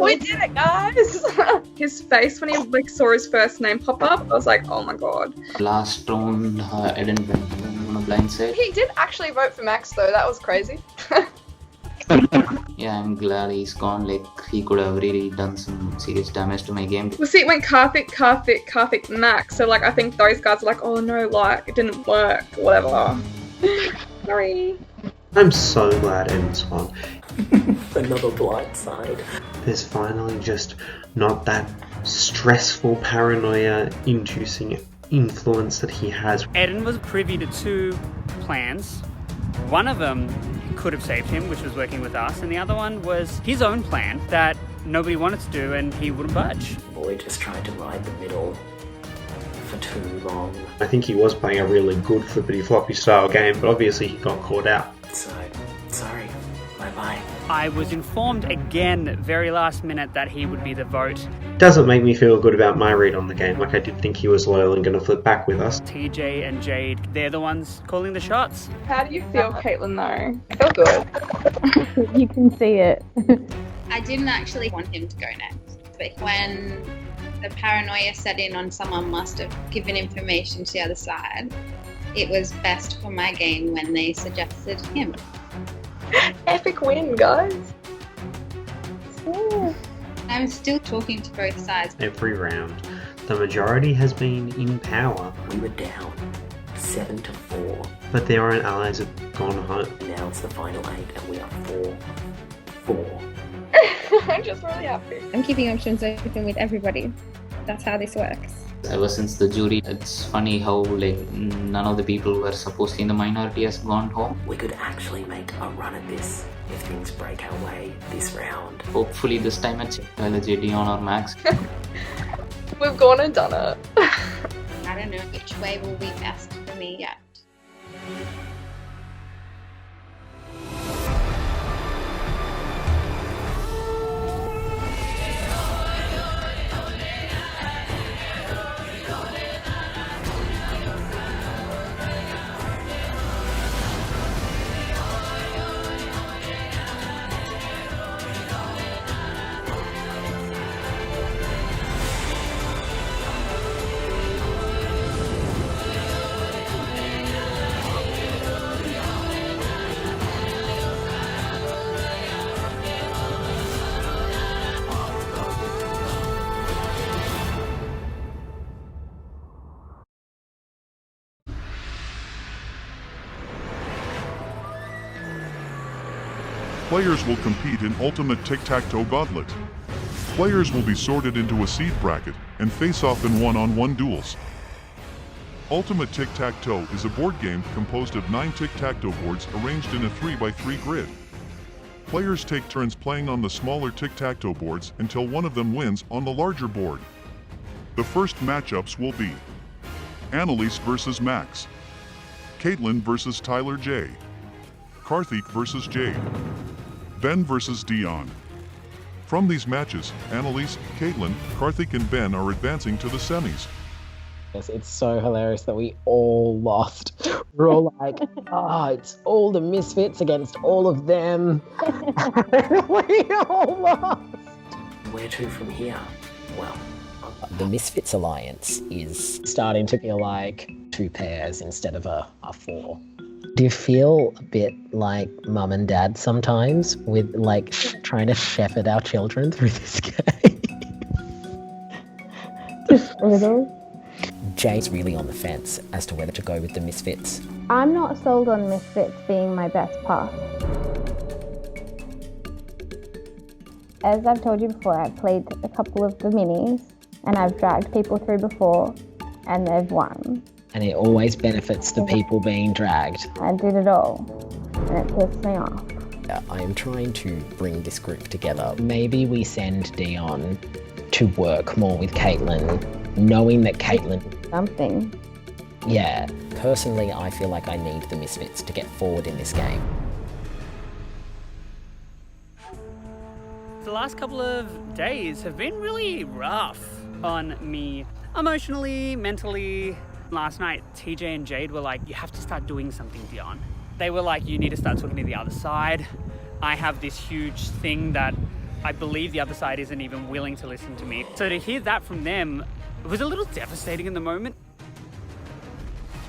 We did it, guys! His face when he like saw his first name pop up, I was like, oh my god. Last round, Eden went on a blind side. He did actually vote for Max though, that was crazy. Yeah, I'm glad he's gone. Like, he could have really done some serious damage to my game. Well, see, it went Karthik, Max, so like I think those guys are like, oh no, like it didn't work, whatever. Sorry. I'm so glad Eden's won. Another blind side. There's finally just not that stressful, paranoia-inducing influence that he has. Eden was privy to two plans. One of them could have saved him, which was working with us, and the other one was his own plan that nobody wanted to do and he wouldn't budge. Boy just tried to ride the middle for too long. I think he was playing a really good flippity-floppy style game, but obviously he got caught out. So, sorry. Bye-bye. I was informed again, very last minute, that he would be the vote. Doesn't make me feel good about my read on the game. Like, I did think he was loyal and going to flip back with us. TJ and Jade, they're the ones calling the shots. How do you feel, Caitlin, though? I feel good. You can see it. I didn't actually want him to go next, but when the paranoia set in on someone must have given information to the other side, it was best for my game when they suggested him. Epic win, guys. Yeah. I'm still talking to both sides. Every round, the majority has been in power. We were down 7-4. But their own allies have gone home. Now it's the final 8 and we are 4-4. I'm just really happy. I'm keeping options open with everybody. That's how this works. Ever since the jury, it's funny how like none of the people who were supposedly in the minority has gone home. We could actually make a run at this if things break our way this round. Hopefully this time it's either Dion or Max. We've gone and done it. I don't know which way will be best for me yet. Players will compete in Ultimate Tic-Tac-Toe Gauntlet. Players will be sorted into a seed bracket and face off in one-on-one duels. Ultimate Tic-Tac-Toe is a board game composed of 9 tic-tac-toe boards arranged in a 3x3 grid. Players take turns playing on the smaller tic-tac-toe boards until one of them wins on the larger board. The first matchups will be Annalise versus Max, Caitlin versus Tyler J, Karthik versus Jade, Ben versus Dion. From these matches, Annalise, Caitlin, Karthik and Ben are advancing to the semis. It's so hilarious that we all lost. We're all like, it's all the misfits against all of them. We all lost. Where to from here? Well, the Misfits Alliance is starting to feel like 2 pairs instead of a 4. Do you feel a bit like mum and dad sometimes with like trying to shepherd our children through this game? Just a little. Jay's really on the fence as to whether to go with the Misfits. I'm not sold on Misfits being my best path. As I've told you before, I've played a couple of the minis and I've dragged people through before and they've won. And it always benefits the people being dragged. I did it all and it pissed me off. I am trying to bring this group together. Maybe we send Dion to work more with Caitlin, knowing that Caitlin... Something. Yeah. Personally, I feel like I need the Misfits to get forward in this game. The last couple of days have been really rough on me. Emotionally, mentally. Last night, TJ and Jade were like, you have to start doing something, Dion. They were like, you need to start talking to the other side. I have this huge thing that I believe the other side isn't even willing to listen to me. So to hear that from them, it was a little devastating in the moment.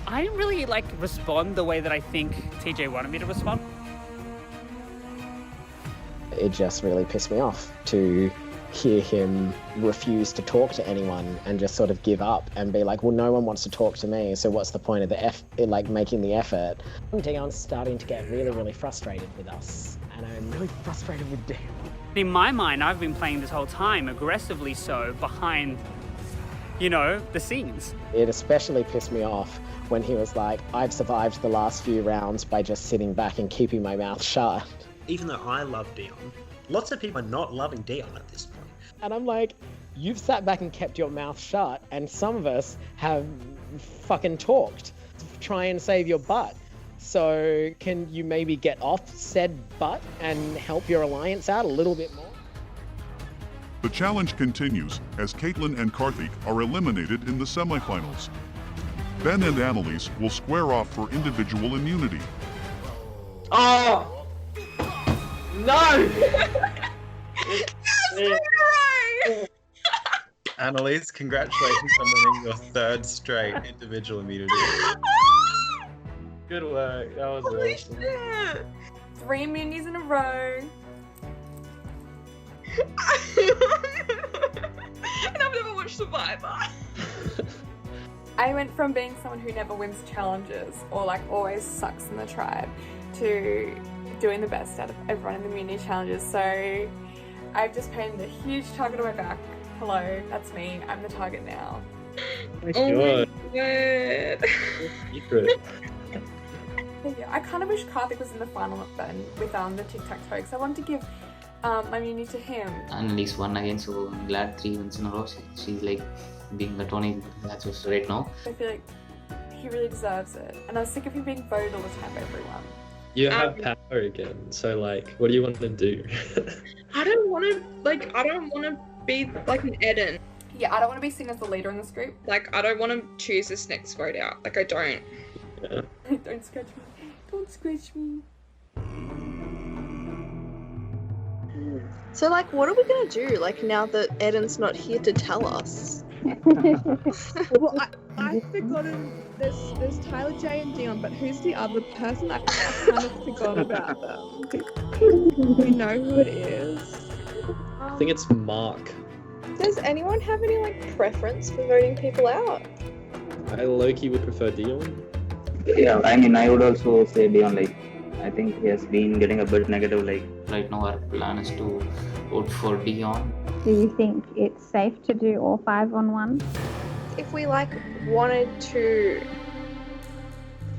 I didn't really respond the way that I think TJ wanted me to respond. It just really pissed me off to hear him refuse to talk to anyone and just sort of give up and be like, well, no one wants to talk to me, so what's the point of the making the effort? Dion's starting to get really, really frustrated with us, and I'm really frustrated with Dion. In my mind, I've been playing this whole time, aggressively so, behind, the scenes. It especially pissed me off when he was like, I've survived the last few rounds by just sitting back and keeping my mouth shut. Even though I love Dion, lots of people are not loving Dion at this point. And I'm like, you've sat back and kept your mouth shut, and some of us have fucking talked to try and save your butt. So can you maybe get off said butt and help your alliance out a little bit more? The challenge continues as Caitlin and Karthik are eliminated in the semifinals. Ben and Annalise will square off for individual immunity. Oh! No! Annalise, congratulations on winning your 3rd straight individual immunity. Good work. That was Holy awesome. shit! 3 immunities in a row. And I've never watched Survivor. I went from being someone who never wins challenges or always sucks in the tribe to doing the best out of everyone in the immunity challenges. So I've just pinned a huge target on my back. Hello, that's me. I'm the target now. Oh my God. Secret. Yeah, I kind of wish Karthik was in the final then with the tic-tac-toe, because I wanted to give my immunity to him. Annalise won again, so I'm glad 3 wins in a row. She's being the Tony that's just right now. I feel like he really deserves it. And I was sick of him being voted all the time by everyone. You have power again, so what do you want to do? I don't want to be an Eden. Yeah, I don't want to be seen as the leader in this group. I don't want to choose this next vote out. I don't. Yeah. Don't scratch me. Don't scratch me. So, what are we gonna do, now that Eden's not here to tell us? Well, I've forgotten. There's Tyler, J, and Dion, but who's the other person? I kind of forgot about them. We know who it is. I think it's Mark. Does anyone have any preference for voting people out? I low-key would prefer Dion. Yeah, I would also say Dion. I think he has been getting a bit negative. Right now our plan is to vote for Dion. Do you think it's safe to do all 5 on one? If we wanted to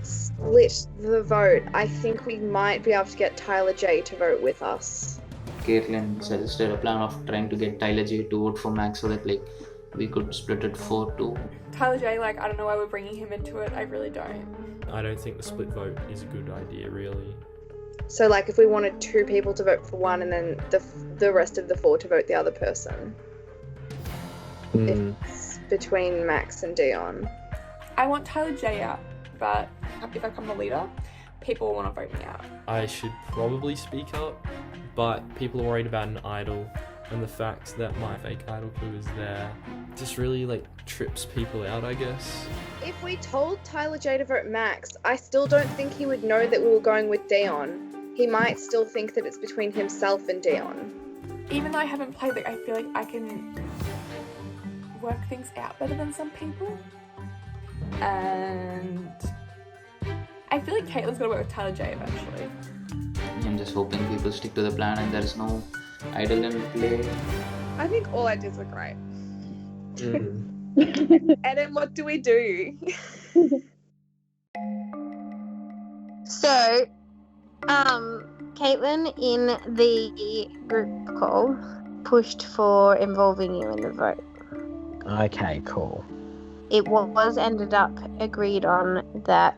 split the vote, I think we might be able to get Tyler J to vote with us. Caitlin suggested a plan of trying to get Tyler J to vote for Max so that we could split it 4-2. Tyler J, I don't know why we're bringing him into it. I really don't. I don't think the split vote is a good idea, really. So, if we wanted 2 people to vote for one and then the rest of the 4 to vote the other person. If it's between Max and Dion. I want Tyler J out, but if I become the leader, people will want to vote me out. I should probably speak up, but people are worried about an idol, and the fact that my fake idol crew is there just really trips people out, I guess. If we told Tyler J to vote Max, I still don't think he would know that we were going with Dion. He might still think that it's between himself and Dion. Even though I haven't played, I feel like I can work things out better than some people. And I feel like Caitlin's gonna work with Tyler J eventually. I'm just hoping people stick to the plan and there's no idol in play. I think all ideas are great. And then what do we do? So, Caitlin in the group call pushed for involving you in the vote. Okay, cool. It was ended up agreed on that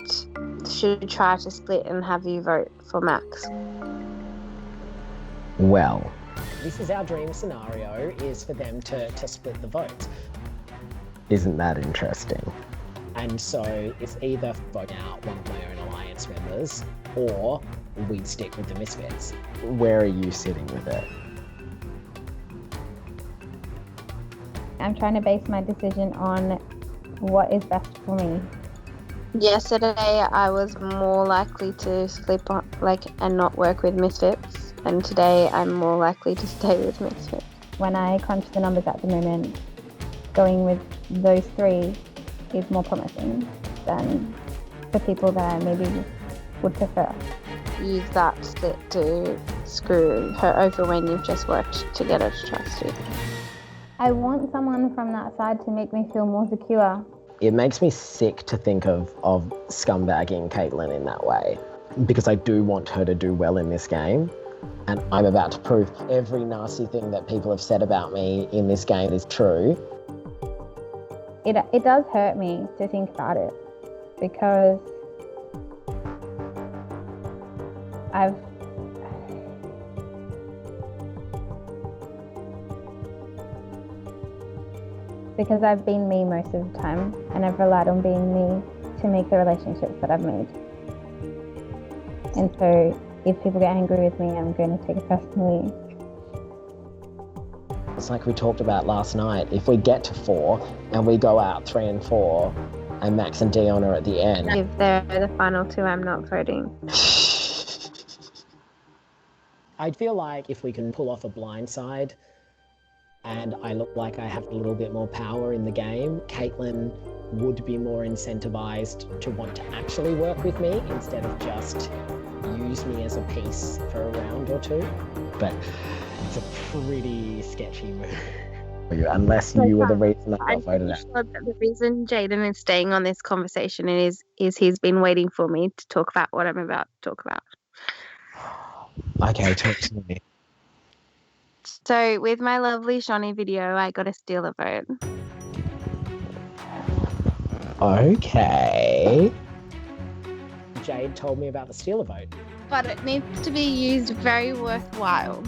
should try to split and have you vote for Max. Well, this is our dream scenario, is for them to split the vote. Isn't that interesting? And so it's either vote out one of my own alliance members, or we'd stick with the Misfits. Where are you sitting with it? I'm trying to base my decision on what is best for me. Yesterday, I was more likely to sleep on, and not work with Misfits, and today I'm more likely to stay with Misfits. When I crunch the numbers at the moment, going with those three is more promising than the people that I maybe would prefer. Use that split to screw her over when you've just worked to get her to trust you. I want someone from that side to make me feel more secure. It makes me sick to think of scumbagging Caitlin in that way, because I do want her to do well in this game, and I'm about to prove every nasty thing that people have said about me in this game is true. It does hurt me to think about it, because I've been me most of the time, and I've relied on being me to make the relationships that I've made. And so if people get angry with me, I'm going to take it personally. It's like we talked about last night. If we get to 4 and we go out 3 and 4 and Max and Dion are at the end. If they're the final 2, I'm not voting. I feel like if we can pull off a blindside and I look like I have a little bit more power in the game, Caitlin would be more incentivized to want to actually work with me instead of just use me as a piece for a round or 2. But it's a pretty sketchy move. Unless you were the reason I got voted out. Sure that the reason Jaden is staying on this conversation is he's been waiting for me to talk about what I'm about to talk about. Okay, talk to me. So with my lovely Shawnee video, I got to steal a vote. Okay. Jade told me about the stealer vote. But it needs to be used very worthwhile.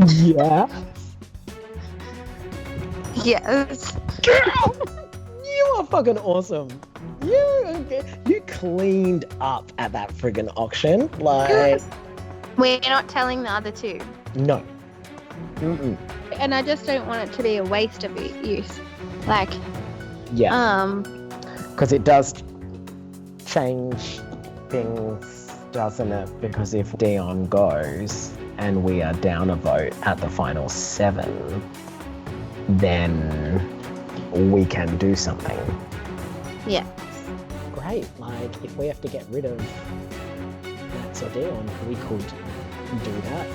Yeah. Yes. You are fucking awesome. You cleaned up at that friggin' auction. Like, we're not telling the other 2. no. Mm-mm. And I just don't want it to be a waste of use. Yeah. Because it does change things, doesn't it? Because if Dion goes and we are down a vote at the final 7, then we can do something. Yeah. Great. Like, if we have to get rid of Max or Dion, we could do that.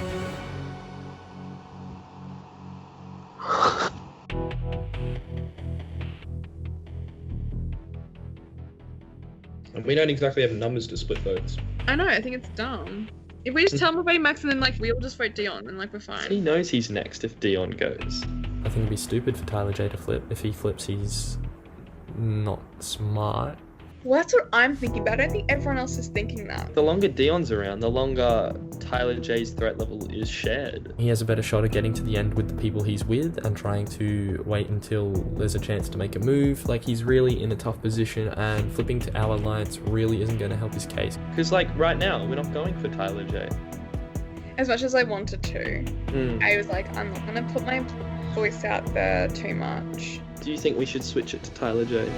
And we don't exactly have numbers to split votes. I know, I think it's dumb. If we just tell him we're voting Max and then we all just vote Dion and we're fine. He knows he's next if Dion goes. I think it'd be stupid for Tyler J to flip. If he flips, he's not smart. Well, that's what I'm thinking, but I don't think everyone else is thinking that. The longer Dion's around, the longer Tyler J's threat level is shared. He has a better shot at getting to the end with the people he's with and trying to wait until there's a chance to make a move. Like, he's really in a tough position, and flipping to our alliance really isn't going to help his case. Because, right now, we're not going for Tyler J. As much as I wanted to, I was like, I'm not going to put my voice out there too much. Do you think we should switch it to Tyler J?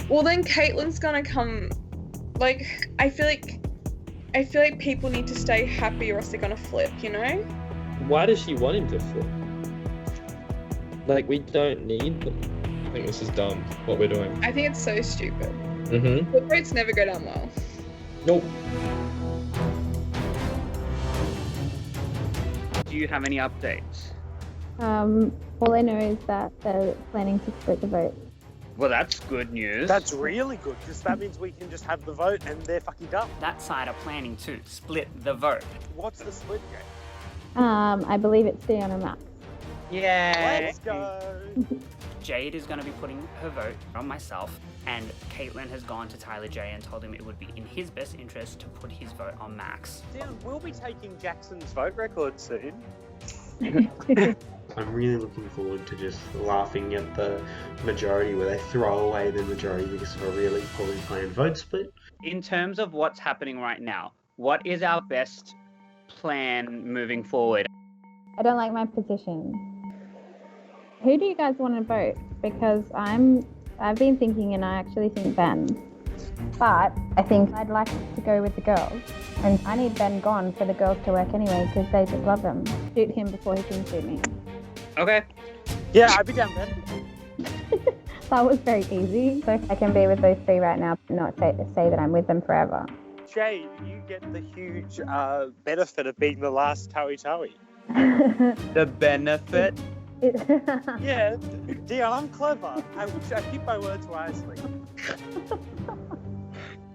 Well, then Caitlin's gonna come. I feel like people need to stay happy, or else they're gonna flip. You know? Why does she want him to flip? We don't need them. I think this is dumb. What we're doing. I think it's so stupid. Mm-hmm. The votes never go down well. Nope. Do you have any updates? All I know is that they're planning to split the vote. Well, that's good news. That's really good, because that means we can just have the vote and they're fucking done. That side are planning to split the vote. What's the split game? I believe it's Dion and Max. Yeah. Let's go. Jade is going to be putting her vote on myself, and Caitlin has gone to Tyler J and told him it would be in his best interest to put his vote on Max. Dion, we'll be taking Jackson's vote record soon. I'm really looking forward to just laughing at the majority where they throw away the majority because of a really poorly planned vote split. In terms of what's happening right now, what is our best plan moving forward? I don't like my position. Who do you guys want to vote? Because I've been thinking, and I actually think Ben. But I think I'd like to go with the girls. And I need Ben gone for the girls to work anyway, because they just love him. Shoot him before he can shoot me. Okay. Yeah, I'd be down then. That was very easy. So I can be with those three right now, and not say that I'm with them forever. Jay, you get the huge benefit of being the last Towie. The benefit? Yeah, Dion, I'm clever. I keep my words wisely.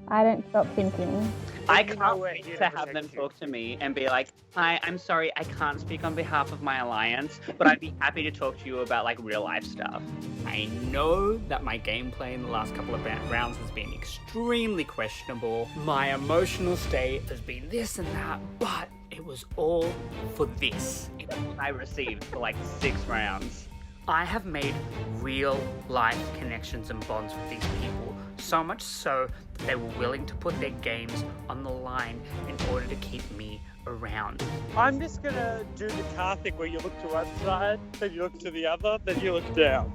I don't stop thinking. I can't wait to have them talk to me and be like, hi, I'm sorry, I can't speak on behalf of my alliance, but I'd be happy to talk to you about like real life stuff. I know that my gameplay in the last couple of rounds has been extremely questionable. My emotional state has been this and that, but it was all for this. It's what I received for like 6 rounds. I have made real life connections and bonds with these people, so much so that they were willing to put their games on the line in order to keep me around. I'm just gonna do the car thing where you look to one side, then you look to the other, then you look down.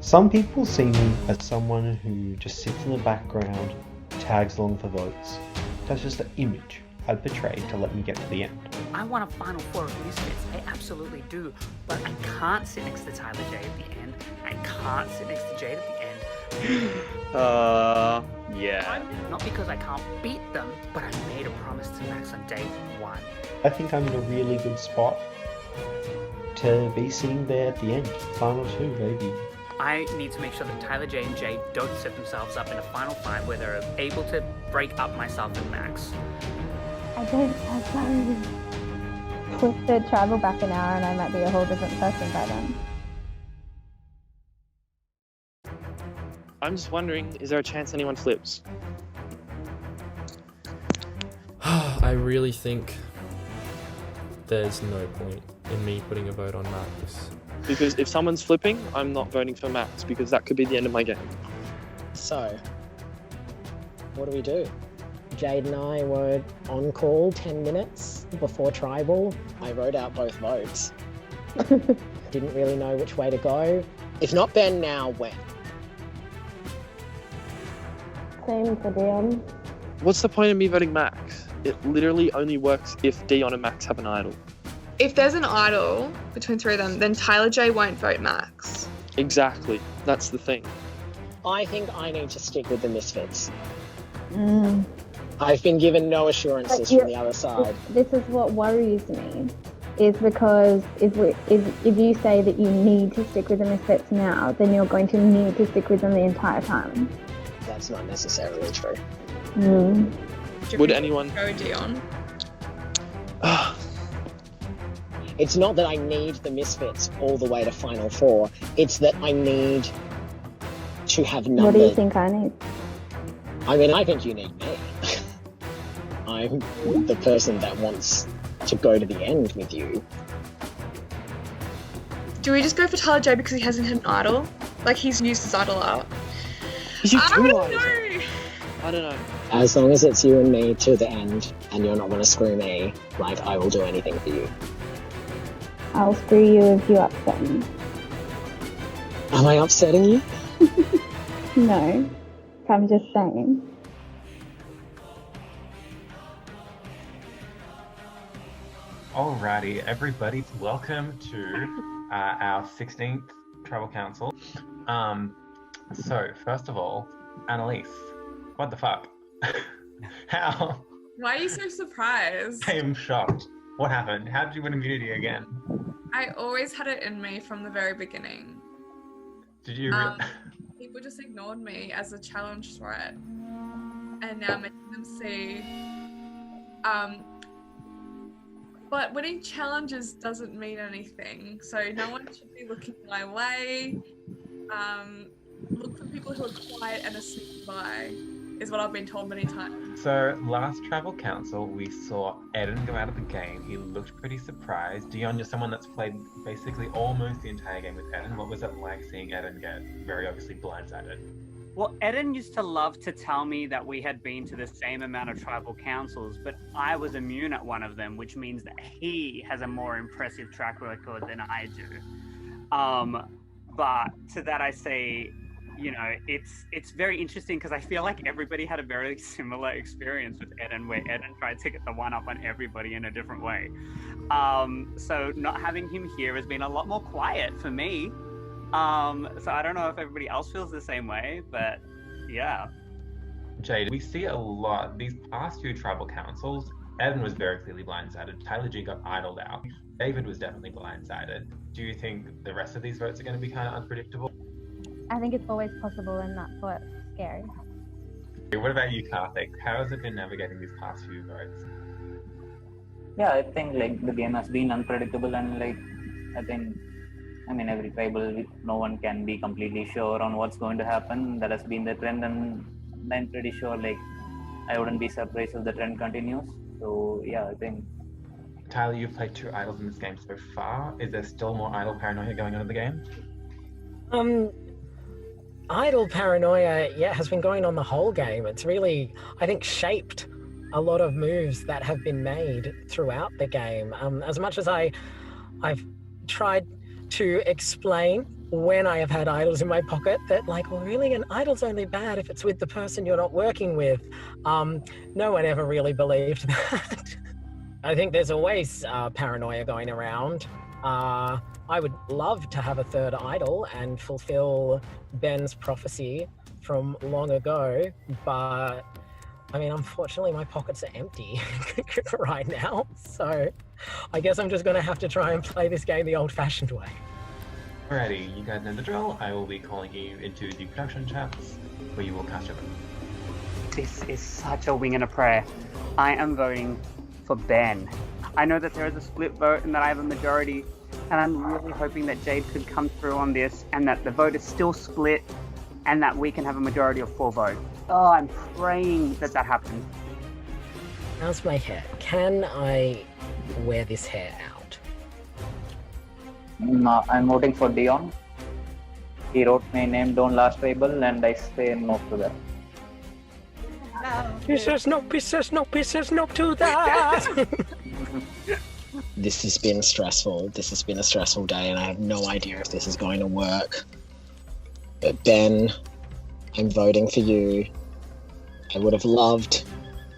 Some people see me as someone who just sits in the background, tags along for votes. That's just the image I portray to let me get to the end. I want a Final Four of Misfits, I absolutely do, but I can't sit next to Tyler J at the end, I can't sit next to Jade at the end. Yeah. Not because I can't beat them, but I made a promise to Max on day 1. I think I'm in a really good spot to be sitting there at the end. Final 2, baby. I need to make sure that Tyler J and Jade don't set themselves up in a final fight where they're able to break up myself and Max. I don't have time. Push the tribal back an hour and I might be a whole different person by then. I'm just wondering, is there a chance anyone flips? I really think there's no point in me putting a vote on Max. Because if someone's flipping, I'm not voting for Max, because that could be the end of my game. So, what do we do? Jade and I were on call 10 minutes before Tribal. I wrote out both votes. Didn't really know which way to go. If not Ben now, when? Same for Dion. What's the point of me voting Max? It literally only works if Dion and Max have an idol. If there's an idol between 3 of them, then Tyler J won't vote Max. Exactly. That's the thing. I think I need to stick with the Misfits. I've been given no assurances from the other side. This is what worries me, is because if you say that you need to stick with the Misfits now, then you're going to need to stick with them the entire time. That's not necessarily true. Would anyone go Dion? It's not that I need the Misfits all the way to Final Four. It's that I need to have numbers. What do you think I need? I mean, I think you need me. I'm the person that wants to go to the end with you. Do we just go for Tyler J because he hasn't had an idol? Like he's used his idol up? I don't know. I don't know. As long as it's you and me to the end, and you're not going to screw me, like, I will do anything for you. I'll screw you if you upset me. Am I upsetting you? No, I'm just saying. Alrighty, everybody, welcome to our 16th Tribal Council. So, first of all, Annalise, what the fuck? How? Why are you so surprised? I am shocked. What happened? How did you win immunity again? I always had it in me from the very beginning. Did you? People just ignored me as a challenge threat, and now making them see. But winning challenges doesn't mean anything, so no one should be looking my way. Look for people who are quiet and are sneaking by. is what I've been told many times. So last Travel Council, we saw Eden go out of the game. He looked pretty surprised. Dion, you're someone that's played basically almost the entire game with Eden. What was it like seeing Eden get very obviously blindsided? Well, Eden used to love to tell me that we had been to the same amount of tribal councils, but I was immune at one of them, which means that he has a more impressive track record than I do. But to that I say, you know, it's very interesting because I feel like everybody had a very similar experience with Eden, where Eden tried to get the one up on everybody in a different way. So not having him here has been a lot more quiet for me. So I don't know if everybody else feels the same way, but yeah. Jade, we see a lot these past few tribal councils. Eden was very clearly blindsided. Tyler G got idled out. David was definitely blindsided. Do you think the rest of these votes are going to be kind of unpredictable? I think it's always possible, and that's what's scary. What about you, Karthik? How has it been navigating these past few votes? Yeah, I think like the game has been unpredictable, and like I mean every tribal, no one can be completely sure on what's going to happen. That has been the trend, and I'm pretty sure like I wouldn't be surprised if the trend continues. So yeah, I think. Tyler, you've played 2 idols in this game so far. Is there still more idol paranoia going on in the game? Idle paranoia, yeah, has been going on the whole game. It's really, I think, shaped a lot of moves that have been made throughout the game. As much as I've tried to explain when I have had idols in my pocket that, like, well, really, an idol's only bad if it's with the person you're not working with. No one ever really believed that. I think there's always paranoia going around. I would love to have a third idol and fulfill Ben's prophecy from long ago, but I mean, unfortunately, my pockets are empty right now, so I guess I'm just going to have to try and play this game the old-fashioned way. Alrighty, you guys know the drill. I will be calling you into the production chats, where you will cast your vote. This is such a wing and a prayer. I am voting for Ben. I know that there is a split vote and that I have a majority, and I'm really hoping that Jade could come through on this and that the vote is still split and that we can have a majority of 4 votes. Oh, I'm praying that that happens. How's my hair? Can I wear this hair out? No, I'm voting for Dion. He wrote my name down last tribal, and I say no to that. He says no to that. This has been stressful. This has been a stressful day, and I have no idea if this is going to work. But Ben, I'm voting for you. I would have loved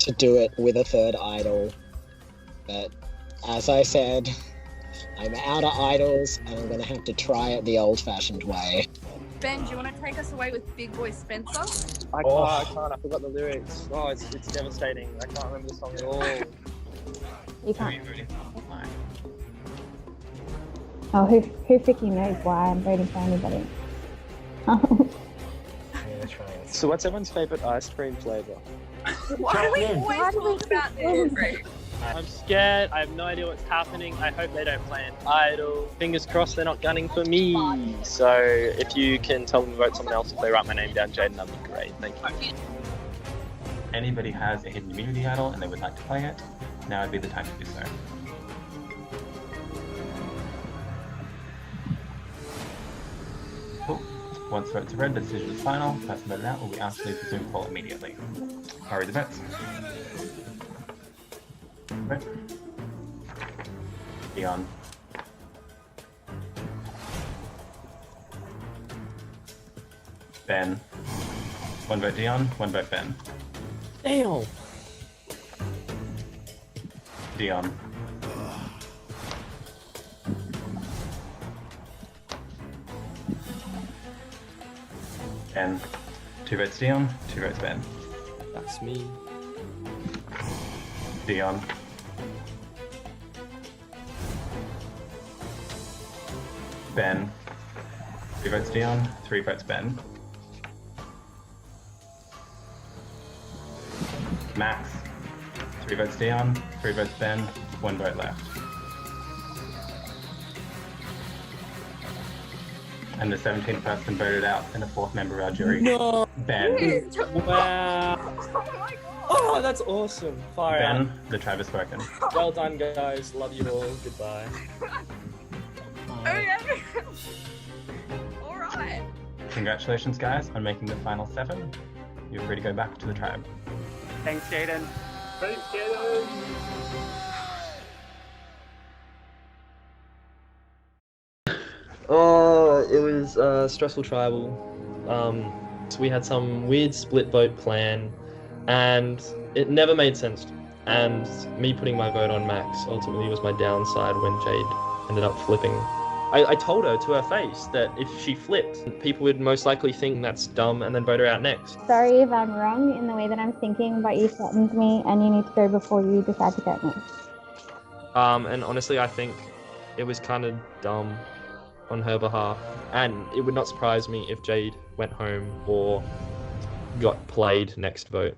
to do it with a third idol, but as I said, I'm out of idols, and I'm going to have to try it the old-fashioned way. Ben, do you want to take us away with Big Boy Spencer? I can't. I forgot the lyrics. Oh, it's devastating. I can't remember the song at all. You can't. Oh, who freaking knows why I'm voting for anybody? So what's everyone's favourite ice cream flavour? Why do we always talk about this? I'm scared. I have no idea what's happening. I hope they don't play an idol. Fingers crossed they're not gunning for me. So if you can tell them to vote someone else if they write my name down, Jaden, that'd be great. Thank you. Anybody has a hidden immunity idol and they would like to play it, now would be the time to do so. Cool. Once votes are read, the decision is final. Person voted out will be asked to leave the Zoom call immediately. Hurry the votes. Right. Dion. Ben. 1 vote Dion, 1 vote Ben. Damn. Dion. Ben. 2 votes Dion, 2 votes Ben. That's me. Dion. Ben. 3 votes Dion, 3 votes Ben. Max. 3 votes Dion, 3 votes Ben, 1 vote left. And the 17th person voted out and the 4th member of our jury, No. Ben. Wow. Oh, that's awesome. Far out. Ben, the tribe has spoken. Well done, guys. Love you all. Goodbye. Okay. Alright. Congratulations, guys, on making the final 7. You're free to go back to the tribe. Thanks, Jaden. Thanks, Jaden. Oh, it was stressful tribal. So we had some weird split vote plan, and it never made sense. And me putting my vote on Max ultimately was my downside when Jade ended up flipping. I told her to her face that if she flipped, people would most likely think that's dumb and then vote her out next. Sorry if I'm wrong in the way that I'm thinking, but you threatened me and you need to go before you decide to go next. And honestly, I think it was kind of dumb on her behalf. And it would not surprise me if Jade went home or got played next vote.